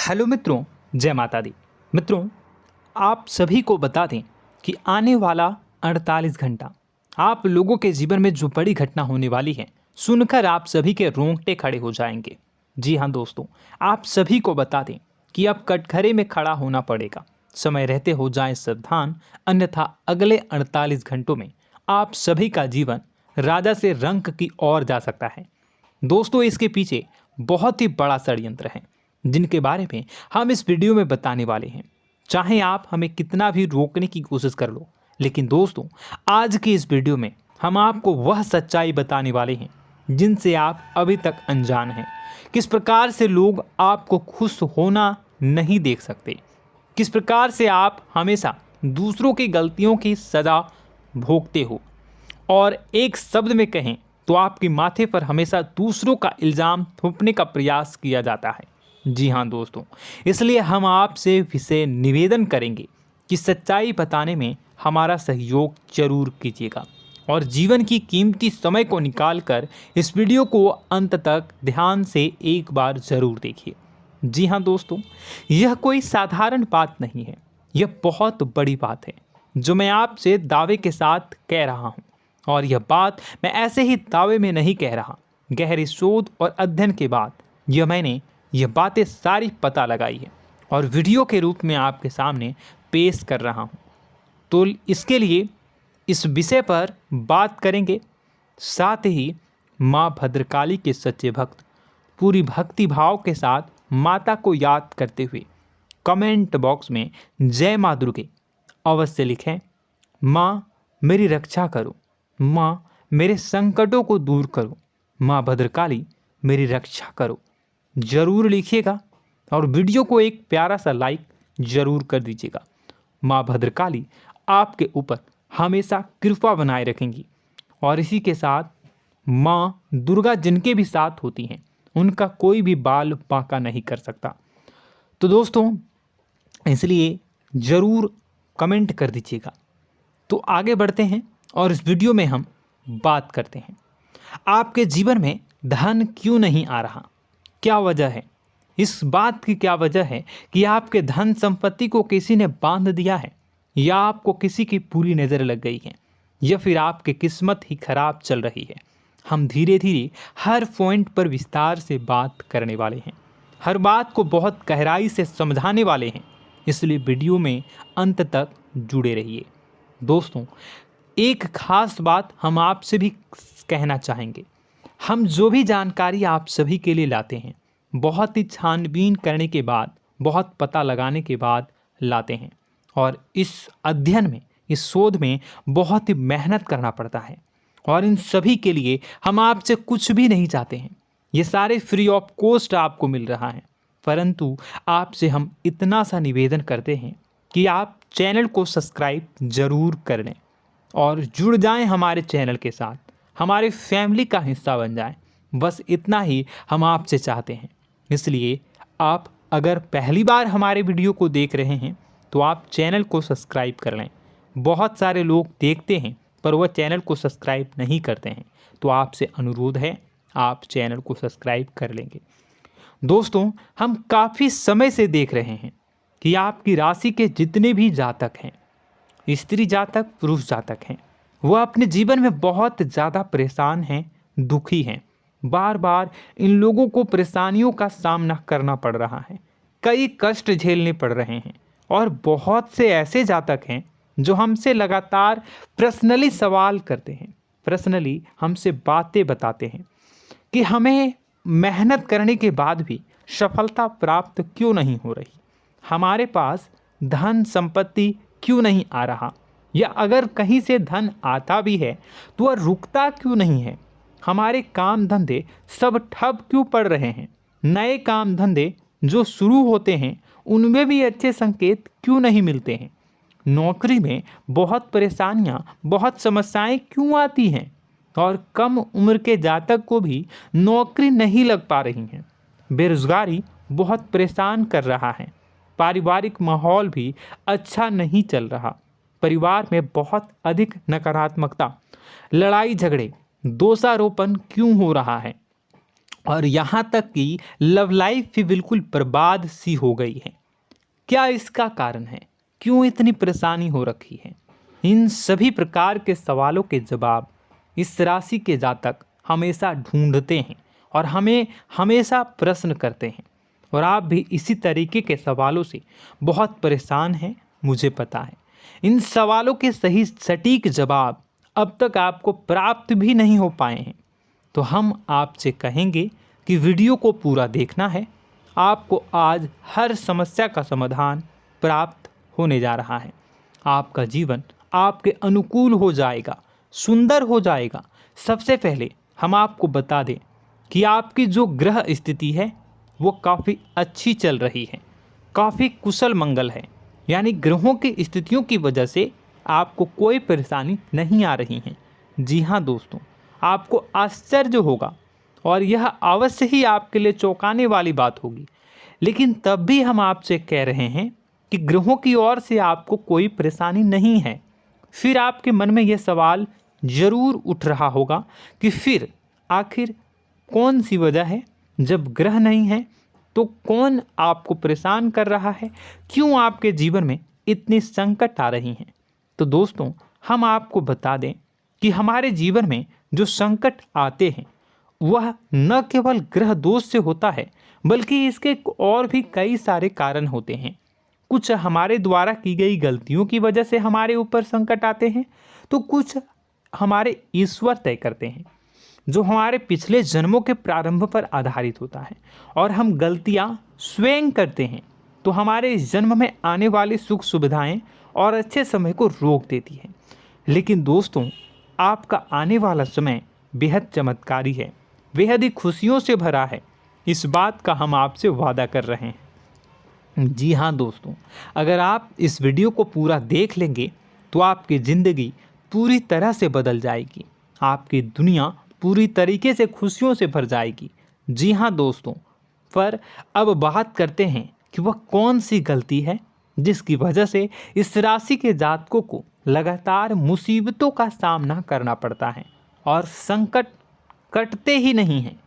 Hello मित्रों, जय माता दी। मित्रों, आप सभी को बता दें कि आने वाला 48 घंटा आप लोगों के जीवन में जो बड़ी घटना होने वाली है, सुनकर आप सभी के रोंगटे खड़े हो जाएंगे। जी हाँ दोस्तों, आप सभी को बता दें कि अब कटघरे में खड़ा होना पड़ेगा। समय रहते हो जाएं सावधान, अन्यथा अगले 48 घंटों में आप सभी का जीवन राजा से रंक की ओर जा सकता है। दोस्तों, इसके पीछे बहुत ही बड़ा षड्यंत्र है जिनके बारे में हम इस वीडियो में बताने वाले हैं। चाहे आप हमें कितना भी रोकने की कोशिश कर लो, लेकिन दोस्तों आज की इस वीडियो में हम आपको वह सच्चाई बताने वाले हैं जिनसे आप अभी तक अनजान हैं। किस प्रकार से लोग आपको खुश होना नहीं देख सकते, किस प्रकार से आप हमेशा दूसरों की गलतियों की सज़ा भोगते हो, और एक शब्द में कहें तो आपके माथे पर हमेशा दूसरों का इल्ज़ाम थोपने का प्रयास किया जाता है। जी हाँ दोस्तों, इसलिए हम आपसे विशेष निवेदन करेंगे कि सच्चाई बताने में हमारा सहयोग जरूर कीजिएगा और जीवन की कीमती समय को निकालकर इस वीडियो को अंत तक ध्यान से एक बार ज़रूर देखिए। जी हाँ दोस्तों, यह कोई साधारण बात नहीं है, यह बहुत बड़ी बात है जो मैं आपसे दावे के साथ कह रहा हूँ। और यह बात मैं ऐसे ही दावे में नहीं कह रहा, गहरी शोध और अध्ययन के बाद मैंने यह बातें सारी पता लगाई है और वीडियो के रूप में आपके सामने पेश कर रहा हूँ। तो इसके लिए इस विषय पर बात करेंगे। साथ ही माँ भद्रकाली के सच्चे भक्त पूरी भक्ति भाव के साथ माता को याद करते हुए कमेंट बॉक्स में जय माँ दुर्गे अवश्य लिखें। माँ मेरी रक्षा करो, माँ मेरे संकटों को दूर करो, माँ भद्रकाली मेरी रक्षा करो, ज़रूर लिखिएगा और वीडियो को एक प्यारा सा लाइक ज़रूर कर दीजिएगा। माँ भद्रकाली आपके ऊपर हमेशा कृपा बनाए रखेंगी और इसी के साथ माँ दुर्गा जिनके भी साथ होती हैं उनका कोई भी बाल बांका नहीं कर सकता। तो दोस्तों, इसलिए ज़रूर कमेंट कर दीजिएगा। तो आगे बढ़ते हैं और इस वीडियो में हम बात करते हैं, आपके जीवन में धन क्यों नहीं आ रहा, क्या वजह है। इस बात की क्या वजह है कि आपके धन संपत्ति को किसी ने बांध दिया है, या आपको किसी की पूरी नज़र लग गई है, या फिर आपकी किस्मत ही खराब चल रही है। हम धीरे धीरे हर पॉइंट पर विस्तार से बात करने वाले हैं, हर बात को बहुत गहराई से समझाने वाले हैं, इसलिए वीडियो में अंत तक जुड़े रहिए। दोस्तों, एक खास बात हम आपसे भी कहना चाहेंगे। हम जो भी जानकारी आप सभी के लिए लाते हैं, बहुत ही छानबीन करने के बाद, बहुत पता लगाने के बाद लाते हैं, और इस अध्ययन में, इस शोध में बहुत ही मेहनत करना पड़ता है। और इन सभी के लिए हम आपसे कुछ भी नहीं चाहते हैं, ये सारे फ्री ऑफ कॉस्ट आपको मिल रहा है। परंतु आपसे हम इतना सा निवेदन करते हैं कि आप चैनल को सब्सक्राइब ज़रूर कर लें और जुड़ जाएं हमारे चैनल के साथ, हमारे फैमिली का हिस्सा बन जाएं। बस इतना ही हम आपसे चाहते हैं। इसलिए आप अगर पहली बार हमारे वीडियो को देख रहे हैं तो आप चैनल को सब्सक्राइब कर लें। बहुत सारे लोग देखते हैं पर वह चैनल को सब्सक्राइब नहीं करते हैं, तो आपसे अनुरोध है आप चैनल को सब्सक्राइब कर लेंगे। दोस्तों, हम काफ़ी समय से देख रहे हैं कि आपकी राशि के जितने भी जातक हैं, स्त्री जातक, पुरुष जातक हैं, वह अपने जीवन में बहुत ज़्यादा परेशान हैं, दुखी हैं। बार बार इन लोगों को परेशानियों का सामना करना पड़ रहा है, कई कष्ट झेलने पड़ रहे हैं। और बहुत से ऐसे जातक हैं जो हमसे लगातार पर्सनली सवाल करते हैं, पर्सनली हमसे बातें बताते हैं कि हमें मेहनत करने के बाद भी सफलता प्राप्त क्यों नहीं हो रही, हमारे पास धन संपत्ति क्यों नहीं आ रहा, या अगर कहीं से धन आता भी है तो वह रुकता क्यों नहीं है, हमारे काम धंधे सब ठप क्यों पड़ रहे हैं, नए काम धंधे जो शुरू होते हैं उनमें भी अच्छे संकेत क्यों नहीं मिलते हैं, नौकरी में बहुत परेशानियां, बहुत समस्याएं क्यों आती हैं, और कम उम्र के जातक को भी नौकरी नहीं लग पा रही हैं, बेरोजगारी बहुत परेशान कर रहा है, पारिवारिक माहौल भी अच्छा नहीं चल रहा, परिवार में बहुत अधिक नकारात्मकता, लड़ाई झगड़े, दोषारोपण क्यों हो रहा है, और यहाँ तक कि लव लाइफ भी बिल्कुल बर्बाद सी हो गई है। क्या इसका कारण है? क्यों इतनी परेशानी हो रखी है? इन सभी प्रकार के सवालों के जवाब इस राशि के जातक हमेशा ढूंढते हैं और हमें हमेशा प्रश्न करते हैं। और आप भी इसी तरीके के सवालों से बहुत परेशान हैं, मुझे पता है। इन सवालों के सही सटीक जवाब अब तक आपको प्राप्त भी नहीं हो पाए हैं, तो हम आपसे कहेंगे कि वीडियो को पूरा देखना है। आपको आज हर समस्या का समाधान प्राप्त होने जा रहा है। आपका जीवन आपके अनुकूल हो जाएगा, सुंदर हो जाएगा। सबसे पहले हम आपको बता दें कि आपकी जो ग्रह स्थिति है वो काफ़ी अच्छी चल रही है, काफ़ी कुशल मंगल है। यानी ग्रहों की स्थितियों की वजह से आपको कोई परेशानी नहीं आ रही है। जी हाँ दोस्तों, आपको आश्चर्य होगा और यह अवश्य ही आपके लिए चौंकाने वाली बात होगी, लेकिन तब भी हम आपसे कह रहे हैं कि ग्रहों की ओर से आपको कोई परेशानी नहीं है। फिर आपके मन में यह सवाल जरूर उठ रहा होगा कि फिर आखिर कौन सी वजह है? जब ग्रह नहीं है तो कौन आपको परेशान कर रहा है? क्यों आपके जीवन में इतनी संकट आ रही हैं? तो दोस्तों, हम आपको बता दें कि हमारे जीवन में जो संकट आते हैं वह न केवल ग्रह दोष से होता है, बल्कि इसके और भी कई सारे कारण होते हैं। कुछ हमारे द्वारा की गई गलतियों की वजह से हमारे ऊपर संकट आते हैं, तो कुछ हमारे ईश्वर तय करते हैं, जो हमारे पिछले जन्मों के प्रारंभ पर आधारित होता है। और हम गलतियां स्वयं करते हैं तो हमारे इस जन्म में आने वाली सुख सुविधाएं और अच्छे समय को रोक देती है। लेकिन दोस्तों, आपका आने वाला समय बेहद चमत्कारी है, बेहद ही खुशियों से भरा है। इस बात का हम आपसे वादा कर रहे हैं। जी हाँ दोस्तों, अगर आप इस वीडियो को पूरा देख लेंगे तो आपकी ज़िंदगी पूरी तरह से बदल जाएगी, आपकी दुनिया पूरी तरीके से खुशियों से भर जाएगी। जी हाँ दोस्तों, पर अब बात करते हैं कि वह कौन सी गलती है जिसकी वजह से इस राशि के जातकों को लगातार मुसीबतों का सामना करना पड़ता है और संकट कटते ही नहीं हैं।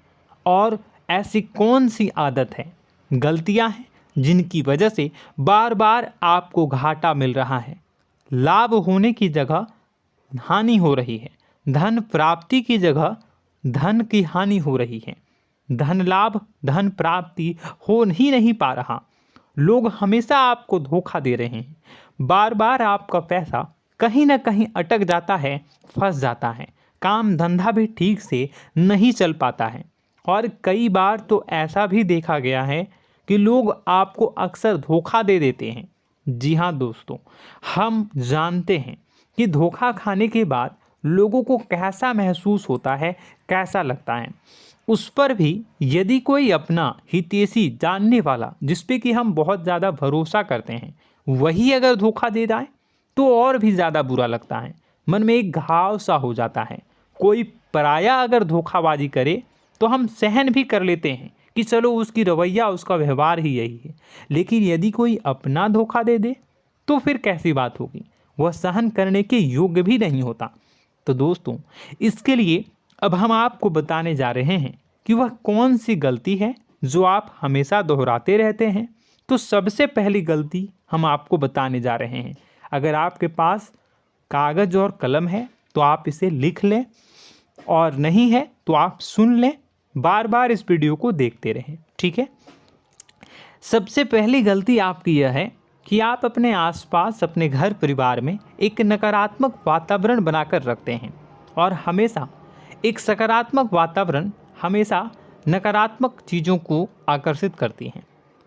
और ऐसी कौन सी आदत है, गलतियां हैं जिनकी वजह से बार बार आपको घाटा मिल रहा है, लाभ होने की जगह हानि हो रही है, धन प्राप्ति की जगह धन की हानि हो रही है, धन लाभ धन प्राप्ति हो ही नहीं पा रहा, लोग हमेशा आपको धोखा दे रहे हैं, बार बार आपका पैसा कहीं ना कहीं अटक जाता है, फंस जाता है, काम धंधा भी ठीक से नहीं चल पाता है। और कई बार तो ऐसा भी देखा गया है कि लोग आपको अक्सर धोखा दे देते हैं। जी हाँ दोस्तों, हम जानते हैं कि धोखा खाने के बाद लोगों को कैसा महसूस होता है, कैसा लगता है। उस पर भी यदि कोई अपना हितैषी जानने वाला, जिस पे कि हम बहुत ज़्यादा भरोसा करते हैं, वही अगर धोखा दे जाए तो और भी ज़्यादा बुरा लगता है, मन में एक घाव सा हो जाता है। कोई पराया अगर धोखाबाजी करे तो हम सहन भी कर लेते हैं कि चलो उसकी रवैया उसका व्यवहार ही यही है, लेकिन यदि कोई अपना धोखा दे दे तो फिर कैसी बात होगी, वह सहन करने के योग्य भी नहीं होता। तो दोस्तों, इसके लिए अब हम आपको बताने जा रहे हैं कि वह कौन सी गलती है जो आप हमेशा दोहराते रहते हैं। तो सबसे पहली गलती हम आपको बताने जा रहे हैं। अगर आपके पास कागज़ और कलम है तो आप इसे लिख लें, और नहीं है तो आप सुन लें, बार बार इस वीडियो को देखते रहें, ठीक है। सबसे पहली गलती आपकी यह है कि आप अपने आसपास, अपने घर परिवार में एक नकारात्मक वातावरण बनाकर रखते हैं, और हमेशा एक सकारात्मक वातावरण हमेशा नकारात्मक चीज़ों को आकर्षित करती हैं।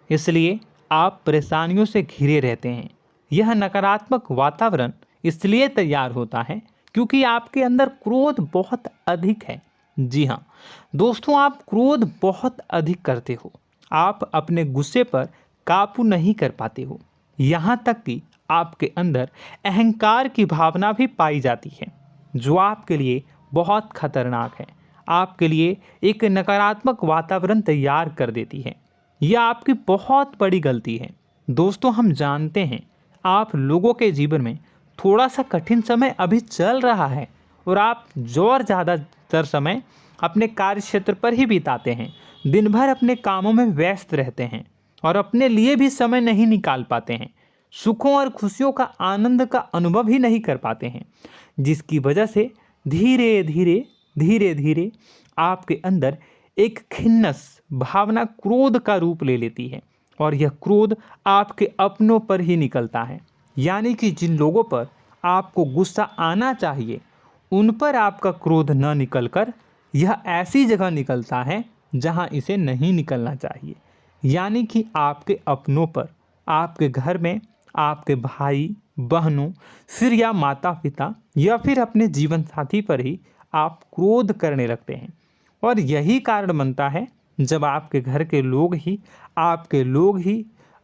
इसलिए आप परेशानियों से घिरे रहते हैं। यह नकारात्मक वातावरण इसलिए तैयार होता है क्योंकि आपके अंदर क्रोध बहुत अधिक है। जी हाँ दोस्तों, आप क्रोध बहुत अधिक करते हो, आप अपने गुस्से पर काबू नहीं कर पाते हो, यहाँ तक कि आपके अंदर अहंकार की भावना भी पाई जाती है, जो आपके लिए बहुत खतरनाक है, आपके लिए एक नकारात्मक वातावरण तैयार कर देती है। यह आपकी बहुत बड़ी गलती है। दोस्तों, हम जानते हैं आप लोगों के जीवन में थोड़ा सा कठिन समय अभी चल रहा है और आप और ज़्यादा अधिकतर समय अपने कार्य क्षेत्र पर ही बिताते हैं, दिन भर अपने कामों में व्यस्त रहते हैं और अपने लिए भी समय नहीं निकाल पाते हैं, सुखों और खुशियों का आनंद का अनुभव ही नहीं कर पाते हैं, जिसकी वजह से धीरे धीरे आपके अंदर एक खिन्नस भावना क्रोध का रूप ले लेती है और यह क्रोध आपके अपनों पर ही निकलता है। यानी कि जिन लोगों पर आपको गुस्सा आना चाहिए उन पर आपका क्रोध न निकलकर यह ऐसी जगह निकलता है जहां इसे नहीं निकलना चाहिए। यानी कि आपके अपनों पर, आपके घर में आपके भाई बहनों, फिर या माता पिता या फिर अपने जीवन साथी पर ही आप क्रोध करने लगते हैं। और यही कारण बनता है जब आपके घर के लोग ही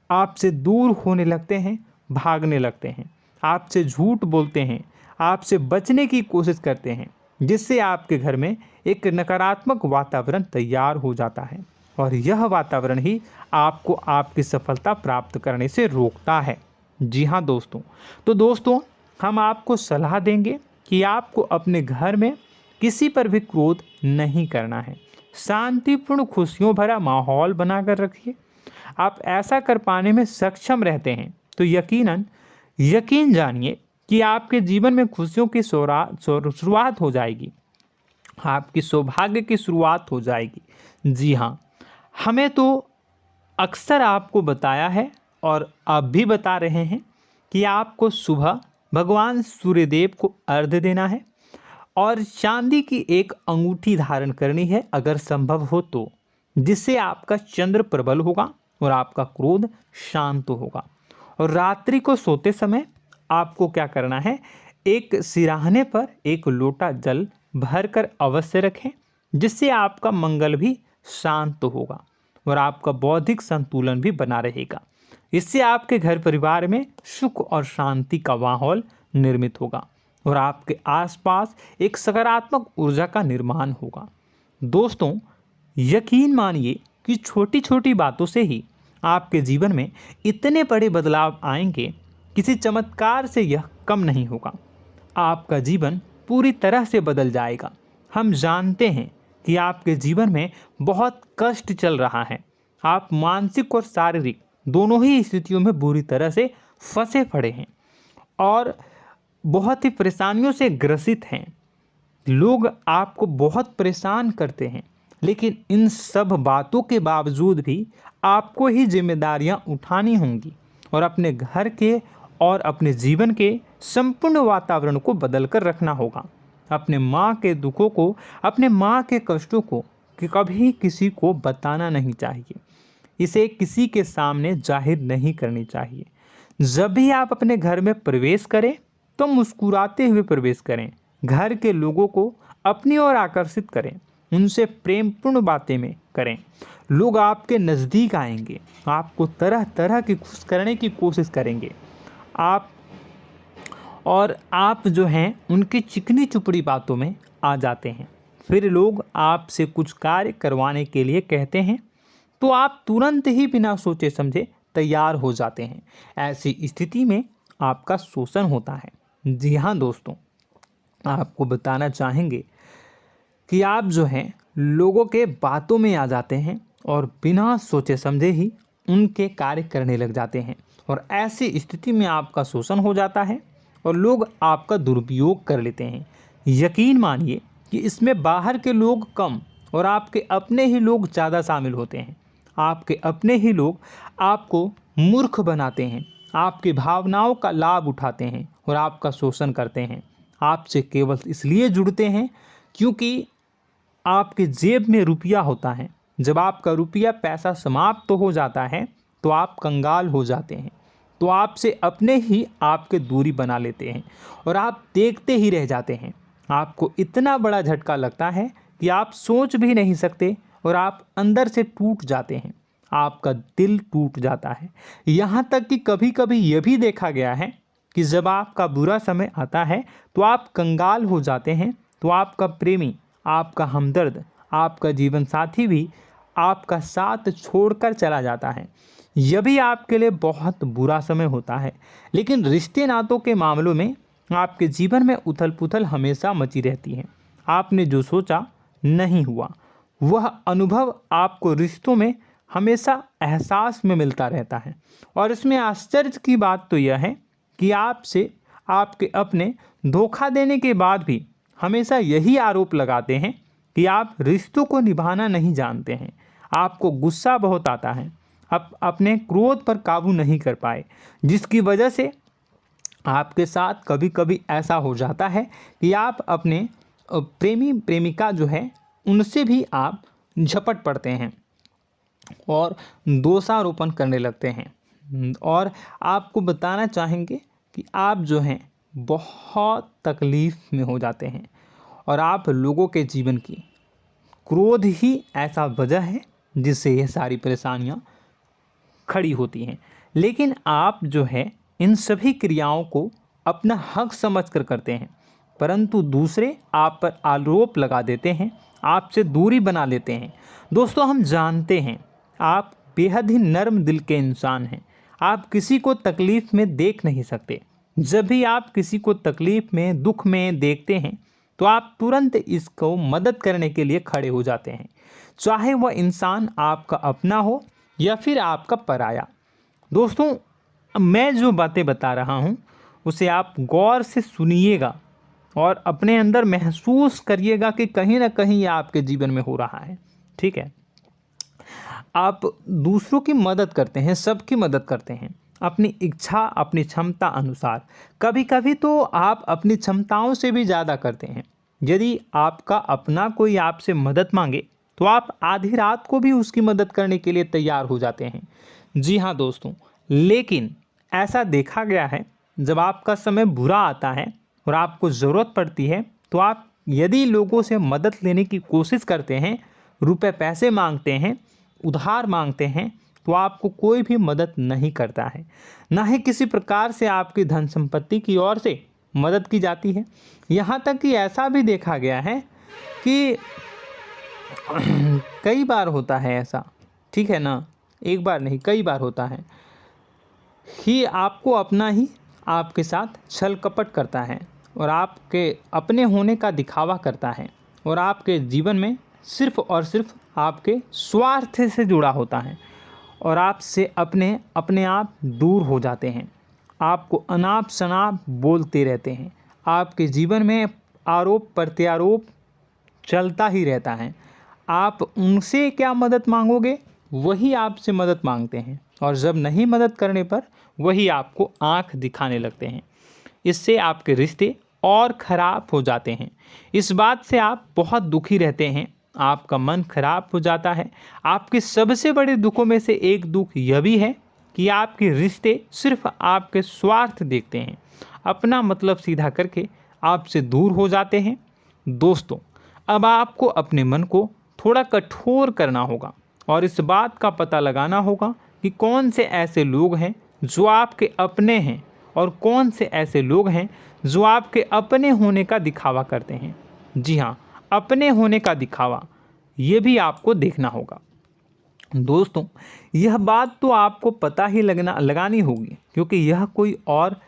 आपसे दूर होने लगते हैं, भागने लगते हैं, आपसे झूठ बोलते हैं, आपसे बचने की कोशिश करते हैं, जिससे आपके घर में एक नकारात्मक वातावरण तैयार हो जाता है और यह वातावरण ही आपको आपकी सफलता प्राप्त करने से रोकता है। जी हाँ दोस्तों, तो दोस्तों हम आपको सलाह देंगे कि आपको अपने घर में किसी पर भी क्रोध नहीं करना है। शांतिपूर्ण खुशियों भरा माहौल बनाकर रखिए। आप ऐसा कर पाने में सक्षम रहते हैं तो यकीन जानिए कि आपके जीवन में खुशियों की शुरुआत हो जाएगी, आपकी सौभाग्य की शुरुआत हो जाएगी। जी हाँ, हमें तो अक्सर आपको बताया है और अब भी बता रहे हैं कि आपको सुबह भगवान सूर्यदेव को अर्घ्य देना है और चांदी की एक अंगूठी धारण करनी है अगर संभव हो तो, जिससे आपका चंद्र प्रबल होगा और आपका क्रोध शांत होगा। और रात्रि को सोते समय आपको क्या करना है, एक सिराहने पर एक लोटा जल भरकर अवश्य रखें, जिससे आपका मंगल भी शांत होगा और आपका बौद्धिक संतुलन भी बना रहेगा। इससे आपके घर परिवार में सुख और शांति का माहौल निर्मित होगा और आपके आसपास एक सकारात्मक ऊर्जा का निर्माण होगा। दोस्तों यकीन मानिए कि छोटी छोटी बातों से ही आपके जीवन में इतने बड़े बदलाव आएंगे, किसी चमत्कार से यह कम नहीं होगा। आपका जीवन पूरी तरह से बदल जाएगा। हम जानते हैं कि आपके जीवन में बहुत कष्ट चल रहा है, आप मानसिक और शारीरिक दोनों ही स्थितियों में बुरी तरह से फंसे पड़े हैं और बहुत ही परेशानियों से ग्रसित हैं। लोग आपको बहुत परेशान करते हैं, लेकिन इन सब बातों के बावजूद भी आपको ही जिम्मेदारियां उठानी होंगी और अपने घर के और अपने जीवन के संपूर्ण वातावरण को बदल कर रखना होगा। अपने माँ के दुखों को, अपने माँ के कष्टों को कभी किसी को बताना नहीं चाहिए, इसे किसी के सामने जाहिर नहीं करनी चाहिए। जब भी आप अपने घर में प्रवेश करें तो मुस्कुराते हुए प्रवेश करें, घर के लोगों को अपनी ओर आकर्षित करें, उनसे प्रेमपूर्ण बातें में करें। लोग आपके नज़दीक आएंगे, आपको तरह तरह की खुश करने की कोशिश करेंगे। आप जो हैं उनकी चिकनी चुपड़ी बातों में आ जाते हैं। फिर लोग आपसे कुछ कार्य करवाने के लिए कहते हैं तो आप तुरंत ही बिना सोचे समझे तैयार हो जाते हैं। ऐसी स्थिति में आपका शोषण होता है। जी हाँ दोस्तों, आपको बताना चाहेंगे कि आप जो हैं लोगों के बातों में आ जाते हैं और बिना सोचे समझे ही उनके कार्य करने लग जाते हैं और ऐसी स्थिति में आपका शोषण हो जाता है और लोग आपका दुरुपयोग कर लेते हैं। यकीन मानिए कि इसमें बाहर के लोग कम और आपके अपने ही लोग ज़्यादा शामिल होते हैं। आपके अपने ही लोग आपको मूर्ख बनाते हैं, आपकी भावनाओं का लाभ उठाते हैं और आपका शोषण करते हैं। आपसे केवल इसलिए जुड़ते हैं क्योंकि आपके जेब में रुपया होता है। जब आपका रुपया पैसा समाप्त हो जाता है तो आप कंगाल हो जाते हैं, तो आपसे अपने ही आपके दूरी बना लेते हैं और आप देखते ही रह जाते हैं। आपको इतना बड़ा झटका लगता है कि आप सोच भी नहीं सकते और आप अंदर से टूट जाते हैं, आपका दिल टूट जाता है। यहाँ तक कि कभी कभी यह भी देखा गया है कि जब आपका बुरा समय आता है तो आप कंगाल हो जाते हैं, तो आपका प्रेमी, आपका हमदर्द, आपका जीवन साथी भी आपका साथ छोड़कर चला जाता है। यह भी आपके लिए बहुत बुरा समय होता है। लेकिन रिश्ते नातों के मामलों में आपके जीवन में उथल पुथल हमेशा मची रहती है। आपने जो सोचा नहीं हुआ। वह अनुभव आपको रिश्तों में हमेशा एहसास में मिलता रहता है। और इसमें आश्चर्य की बात तो यह है कि आपसे आपके अपने धोखा देने के बाद भी हमेशा यही आरोप लगाते हैं कि आप रिश्तों को निभाना नहीं जानते हैं। आपको गुस्सा बहुत आता है, अपने क्रोध पर काबू नहीं कर पाए, जिसकी वजह से आपके साथ कभी कभी ऐसा हो जाता है कि आप अपने प्रेमी प्रेमिका जो है उनसे भी आप झपट पड़ते हैं और दोषारोपण करने लगते हैं। और आपको बताना चाहेंगे कि आप जो हैं बहुत तकलीफ़ में हो जाते हैं और आप लोगों के जीवन की क्रोध ही ऐसा वजह है जिससे ये सारी परेशानियां खड़ी होती हैं। लेकिन आप जो है इन सभी क्रियाओं को अपना हक समझकर करते हैं, परंतु दूसरे आप पर आरोप लगा देते हैं, आपसे दूरी बना लेते हैं। दोस्तों, हम जानते हैं आप बेहद ही नर्म दिल के इंसान हैं। आप किसी को तकलीफ़ में देख नहीं सकते। जब भी आप किसी को तकलीफ़ में, दुख में देखते हैं तो आप तुरंत इसको मदद करने के लिए खड़े हो जाते हैं, चाहे वह इंसान आपका अपना हो या फिर आपका पराया। दोस्तों, मैं जो बातें बता रहा हूँ उसे आप गौर से सुनिएगा और अपने अंदर महसूस करिएगा कि कहीं ना कहीं ये आपके जीवन में हो रहा है। ठीक है, आप दूसरों की मदद करते हैं, सबकी मदद करते हैं अपनी इच्छा, अपनी क्षमता अनुसार। कभी कभी तो आप अपनी क्षमताओं से भी ज़्यादा करते हैं। यदि आपका अपना कोई आपसे मदद मांगे तो आप आधी रात को भी उसकी मदद करने के लिए तैयार हो जाते हैं। जी हाँ दोस्तों, लेकिन ऐसा देखा गया है जब आपका समय बुरा आता है और आपको ज़रूरत पड़ती है तो आप यदि लोगों से मदद लेने की कोशिश करते हैं, रुपए पैसे मांगते हैं, उधार मांगते हैं, तो आपको कोई भी मदद नहीं करता है। ना ही किसी प्रकार से आपकी धन संपत्ति की ओर से मदद की जाती है। यहाँ तक कि ऐसा भी देखा गया है कि कई बार होता है ऐसा, ठीक है ना, एक बार नहीं कई बार होता है कि आपको अपना ही आपके साथ छल कपट करता है और आपके अपने होने का दिखावा करता है और आपके जीवन में सिर्फ और सिर्फ आपके स्वार्थ से जुड़ा होता है और आपसे अपने आप दूर हो जाते हैं। आपको अनाप शनाप बोलते रहते हैं। आपके जीवन में आरोप प्रत्यारोप चलता ही रहता है। आप उनसे क्या मदद मांगोगे, वही आपसे मदद मांगते हैं और जब नहीं मदद करने पर वही आपको आंख दिखाने लगते हैं। इससे आपके रिश्ते और ख़राब हो जाते हैं। इस बात से आप बहुत दुखी रहते हैं, आपका मन खराब हो जाता है। आपके सबसे बड़े दुखों में से एक दुख यह भी है कि आपके रिश्ते सिर्फ आपके स्वार्थ देखते हैं, अपना मतलब सीधा करके आपसे दूर हो जाते हैं। दोस्तों, अब आपको अपने मन को थोड़ा कठोर करना होगा और इस बात का पता लगाना होगा कि कौन से ऐसे लोग हैं जो आपके अपने हैं और कौन से ऐसे लोग हैं जो आपके अपने होने का दिखावा करते हैं। जी हाँ, अपने होने का दिखावा, ये भी आपको देखना होगा। दोस्तों, यह बात तो आपको पता ही लगानी होगी, क्योंकि यह कोई और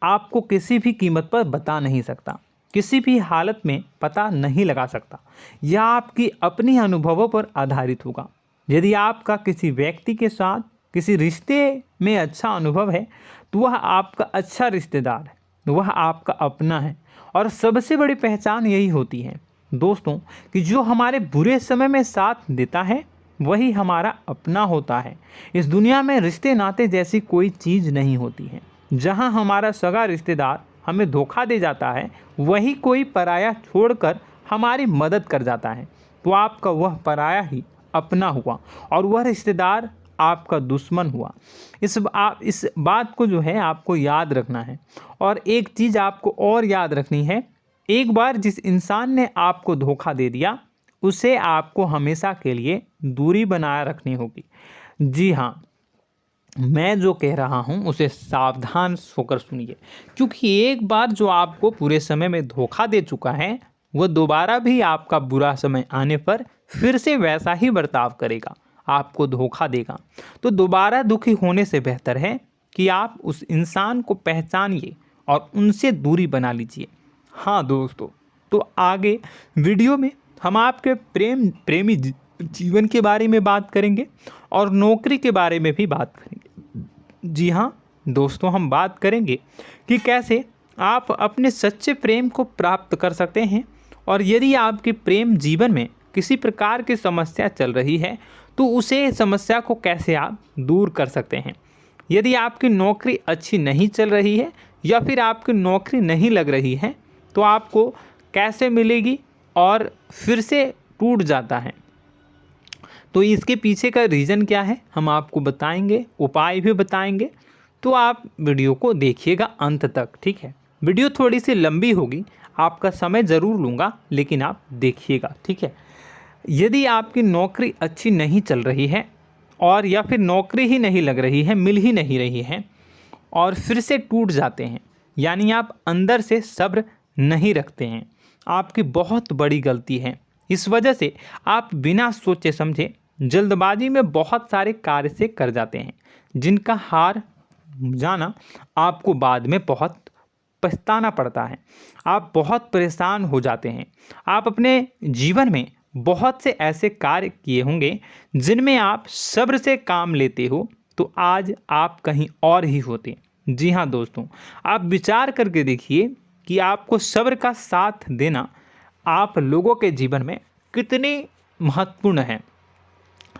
आपको किसी भी कीमत पर बता नहीं सकता, किसी भी हालत में पता नहीं लगा सकता। यह आपकी अपनी अनुभवों पर आधारित होगा। यदि आपका किसी व्यक्ति के साथ किसी रिश्ते में अच्छा अनुभव है तो वह आपका अच्छा रिश्तेदार है, वह आपका अपना है। और सबसे बड़ी पहचान यही होती है दोस्तों कि जो हमारे बुरे समय में साथ देता है वही हमारा अपना होता है। इस दुनिया में रिश्ते नाते जैसी कोई चीज़ नहीं होती है। जहां हमारा सगा रिश्तेदार हमें धोखा दे जाता है, वही कोई पराया छोड़कर हमारी मदद कर जाता है, तो आपका वह पराया ही अपना हुआ और वह रिश्तेदार आपका दुश्मन हुआ। इस बात को जो है आपको याद रखना है। और एक चीज़ आपको और याद रखनी है, एक बार जिस इंसान ने आपको धोखा दे दिया उसे आपको हमेशा के लिए दूरी बनाए रखनी होगी। जी हाँ, मैं जो कह रहा हूँ उसे सावधान होकर सुनिए, क्योंकि एक बार जो आपको पूरे समय में धोखा दे चुका है वह दोबारा भी आपका बुरा समय आने पर फिर से वैसा ही बर्ताव करेगा, आपको धोखा देगा। तो दोबारा दुखी होने से बेहतर है कि आप उस इंसान को पहचानिए और उनसे दूरी बना लीजिए। हाँ दोस्तों, तो आगे वीडियो में हम आपके प्रेमी जीवन के बारे में बात करेंगे और नौकरी के बारे में भी बात करेंगे। जी हाँ दोस्तों, हम बात करेंगे कि कैसे आप अपने सच्चे प्रेम को प्राप्त कर सकते हैं, और यदि आपके प्रेम जीवन में किसी प्रकार की समस्या चल रही है तो उसे समस्या को कैसे आप दूर कर सकते हैं। यदि आपकी नौकरी अच्छी नहीं चल रही है या फिर आपकी नौकरी नहीं लग रही है तो आपको कैसे मिलेगी और फिर से टूट जाता है, तो इसके पीछे का रीज़न क्या है हम आपको बताएंगे, उपाय भी बताएंगे। तो आप वीडियो को देखिएगा अंत तक, ठीक है। वीडियो थोड़ी सी लंबी होगी, आपका समय ज़रूर लूँगा, लेकिन आप देखिएगा, ठीक है। यदि आपकी नौकरी अच्छी नहीं चल रही है और या फिर नौकरी ही नहीं लग रही है, मिल ही नहीं रही है और फिर से टूट जाते हैं, यानी आप अंदर से सब्र नहीं रखते हैं, आपकी बहुत बड़ी गलती है। इस वजह से आप बिना सोचे समझे जल्दबाजी में बहुत सारे कार्य से कर जाते हैं, जिनका हार जाना आपको बाद में बहुत पछताना पड़ता है। आप बहुत परेशान हो जाते हैं। आप अपने जीवन में बहुत से ऐसे कार्य किए होंगे जिनमें आप सब्र से काम लेते हो, तो आज आप कहीं और ही होते। जी हाँ दोस्तों, आप विचार करके देखिए कि आपको सब्र का साथ देना आप लोगों के जीवन में कितनी महत्वपूर्ण है।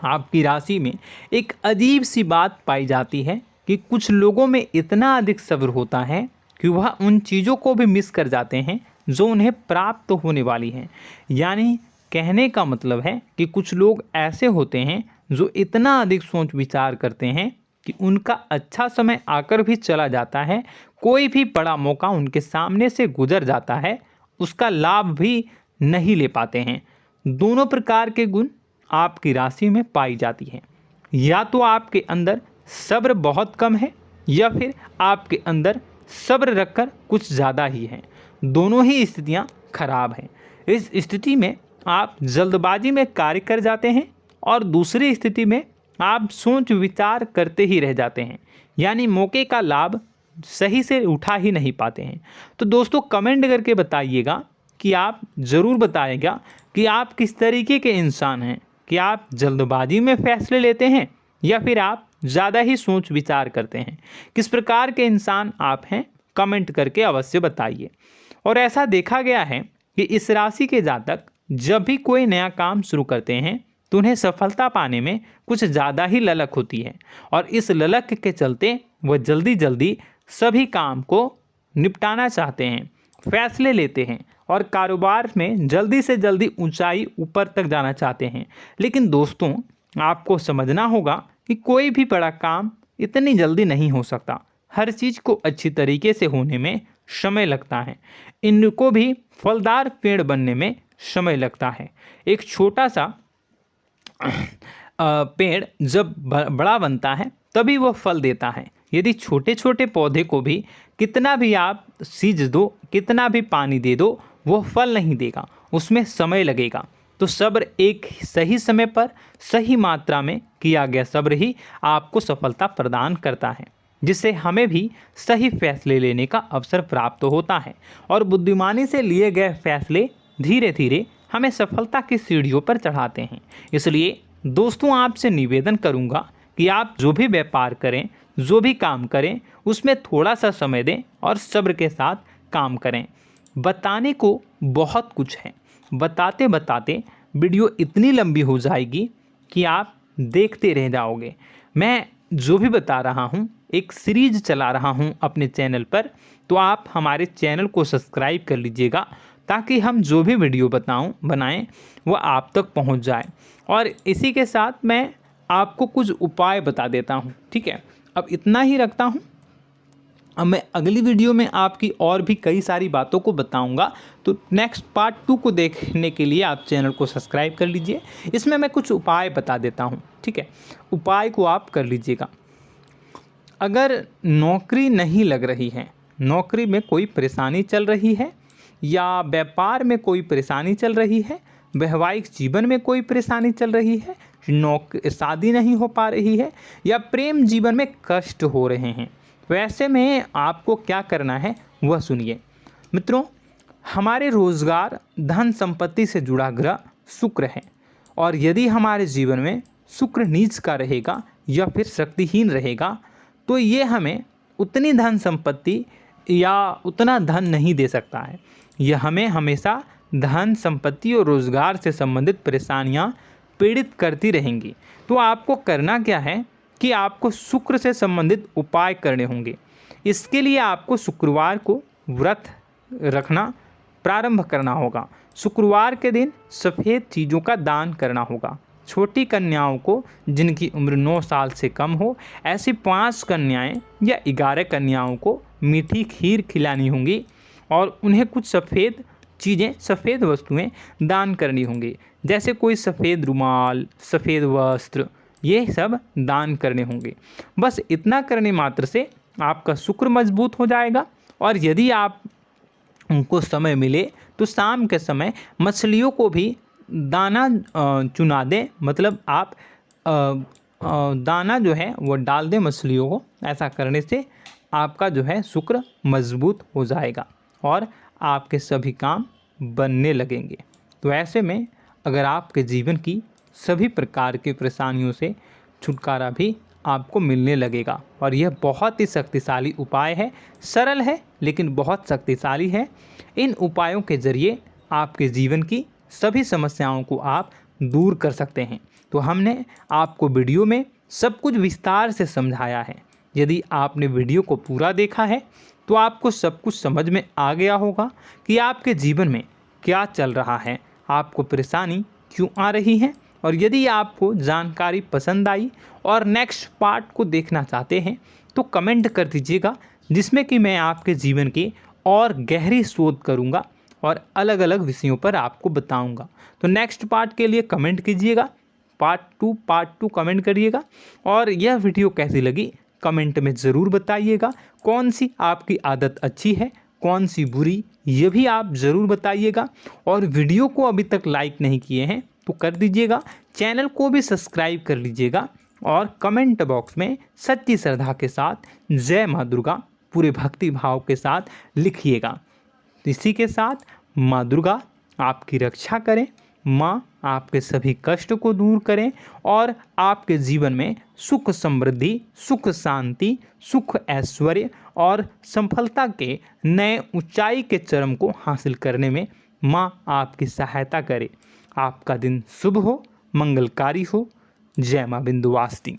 आपकी राशि में एक अजीब सी बात पाई जाती है कि कुछ लोगों में इतना अधिक सब्र होता है कि वह उन चीज़ों को भी मिस कर जाते हैं जो उन्हें प्राप्त होने वाली हैं। यानी कहने का मतलब है कि कुछ लोग ऐसे होते हैं जो इतना अधिक सोच विचार करते हैं कि उनका अच्छा समय आकर भी चला जाता है, कोई भी बड़ा मौका उनके सामने से गुजर जाता है, उसका लाभ भी नहीं ले पाते हैं। दोनों प्रकार के गुण आपकी राशि में पाई जाती है। या तो आपके अंदर सब्र बहुत कम है या फिर आपके अंदर सब्र रखकर कुछ ज़्यादा ही है। दोनों ही स्थितियाँ खराब हैं। इस स्थिति में आप जल्दबाजी में कार्य कर जाते हैं और दूसरी स्थिति में आप सोच विचार करते ही रह जाते हैं, यानी मौके का लाभ सही से उठा ही नहीं पाते हैं। तो दोस्तों कमेंट करके बताइएगा कि आप ज़रूर बताइएगा कि आप किस तरीके के इंसान हैं, कि आप जल्दबाजी में फैसले लेते हैं या फिर आप ज़्यादा ही सोच विचार करते हैं। किस प्रकार के इंसान आप हैं, कमेंट करके अवश्य बताइए। और ऐसा देखा गया है कि इस राशि के जातक जब भी कोई नया काम शुरू करते हैं तो उन्हें सफलता पाने में कुछ ज़्यादा ही ललक होती है, और इस ललक के चलते वह जल्दी जल्दी सभी काम को निपटाना चाहते हैं, फैसले लेते हैं और कारोबार में जल्दी से जल्दी ऊंचाई ऊपर तक जाना चाहते हैं। लेकिन दोस्तों आपको समझना होगा कि कोई भी बड़ा काम इतनी जल्दी नहीं हो सकता। हर चीज़ को अच्छी तरीके से होने में समय लगता है। इनको भी फलदार पेड़ बनने में समय लगता है। एक छोटा सा पेड़ जब बड़ा बनता है तभी वह फल देता है। यदि छोटे छोटे पौधे को भी कितना भी आप सींच दो, कितना भी पानी दे दो, वो फल नहीं देगा, उसमें समय लगेगा। तो सब्र एक सही समय पर सही मात्रा में किया गया सब्र ही आपको सफलता प्रदान करता है, जिससे हमें भी सही फैसले लेने का अवसर प्राप्त होता है। और बुद्धिमानी से लिए गए फैसले धीरे धीरे हमें सफलता की सीढ़ियों पर चढ़ाते हैं। इसलिए दोस्तों आपसे निवेदन करूंगा कि आप जो भी व्यापार करें, जो भी काम करें, उसमें थोड़ा सा समय दें और सब्र के साथ काम करें। बताने को बहुत कुछ है, बताते बताते वीडियो इतनी लंबी हो जाएगी कि आप देखते रह जाओगे। मैं जो भी बता रहा हूँ एक सीरीज चला रहा हूँ अपने चैनल पर, तो आप हमारे चैनल को सब्सक्राइब कर लीजिएगा ताकि हम जो भी वीडियो बनाएं वो आप तक पहुँच जाए। और इसी के साथ मैं आपको कुछ उपाय बता देता हूँ, ठीक है। अब इतना ही रखता हूँ। अब मैं अगली वीडियो में आपकी और भी कई सारी बातों को बताऊंगा। तो नेक्स्ट पार्ट 2 को देखने के लिए आप चैनल को सब्सक्राइब कर लीजिए। इसमें मैं कुछ उपाय बता देता हूं, ठीक है। उपाय को आप कर लीजिएगा। अगर नौकरी नहीं लग रही है, नौकरी में कोई परेशानी चल रही है, या व्यापार में कोई परेशानी चल रही है, वैवाहिक जीवन में कोई परेशानी चल रही है, शादी नहीं हो पा रही है, या प्रेम जीवन में कष्ट हो रहे हैं, वैसे में आपको क्या करना है वह सुनिए। मित्रों, हमारे रोजगार धन संपत्ति से जुड़ा ग्रह शुक्र है, और यदि हमारे जीवन में शुक्र नीच का रहेगा या फिर शक्तिहीन रहेगा तो ये हमें उतनी धन संपत्ति या उतना धन नहीं दे सकता है। यह हमें हमेशा धन संपत्ति और रोजगार से संबंधित परेशानियां पीड़ित करती रहेंगी। तो आपको करना क्या है कि आपको शुक्र से संबंधित उपाय करने होंगे। इसके लिए आपको शुक्रवार को व्रत रखना प्रारंभ करना होगा। शुक्रवार के दिन सफ़ेद चीज़ों का दान करना होगा। छोटी कन्याओं को जिनकी उम्र 9 साल से कम हो, ऐसी 5 कन्याएं या 11 कन्याओं को मीठी खीर खिलानी होंगी और उन्हें कुछ सफ़ेद चीज़ें, सफ़ेद वस्तुएं दान करनी होंगी, जैसे कोई सफ़ेद रुमाल, सफ़ेद वस्त्र, ये सब दान करने होंगे। बस इतना करने मात्र से आपका शुक्र मजबूत हो जाएगा। और यदि आप उनको समय मिले तो शाम के समय मछलियों को भी दाना चुना दें, मतलब आप दाना जो है वो डाल दें मछलियों को। ऐसा करने से आपका जो है शुक्र मजबूत हो जाएगा और आपके सभी काम बनने लगेंगे। तो ऐसे में अगर आपके जीवन की सभी प्रकार की परेशानियों से छुटकारा भी आपको मिलने लगेगा। और यह बहुत ही शक्तिशाली उपाय है, सरल है लेकिन बहुत शक्तिशाली है। इन उपायों के ज़रिए आपके जीवन की सभी समस्याओं को आप दूर कर सकते हैं। तो हमने आपको वीडियो में सब कुछ विस्तार से समझाया है। यदि आपने वीडियो को पूरा देखा है तो आपको सब कुछ समझ में आ गया होगा कि आपके जीवन में क्या चल रहा है, आपको परेशानी क्यों आ रही है। और यदि आपको जानकारी पसंद आई और नेक्स्ट पार्ट को देखना चाहते हैं तो कमेंट कर दीजिएगा, जिसमें कि मैं आपके जीवन की और गहरी शोध करूंगा और अलग अलग विषयों पर आपको बताऊंगा। तो नेक्स्ट पार्ट के लिए कमेंट कीजिएगा, पार्ट टू कमेंट करिएगा। और यह वीडियो कैसी लगी कमेंट में ज़रूर बताइएगा। कौन सी आपकी आदत अच्छी है, कौन सी बुरी, ये भी आप ज़रूर बताइएगा। और वीडियो को अभी तक लाइक नहीं किए हैं तो कर दीजिएगा, चैनल को भी सब्सक्राइब कर लीजिएगा और कमेंट बॉक्स में सच्ची श्रद्धा के साथ जय माँ दुर्गा पूरे भक्ति भाव के साथ लिखिएगा। इसी के साथ माँ दुर्गा आपकी रक्षा करें, माँ आपके सभी कष्ट को दूर करें और आपके जीवन में सुख समृद्धि, सुख शांति, सुख ऐश्वर्य और सफलता के नए ऊंचाई के चरम को हासिल करने में माँ आपकी सहायता करे। आपका दिन शुभ हो, मंगलकारी हो। जय माँ विंध्यवासिनी।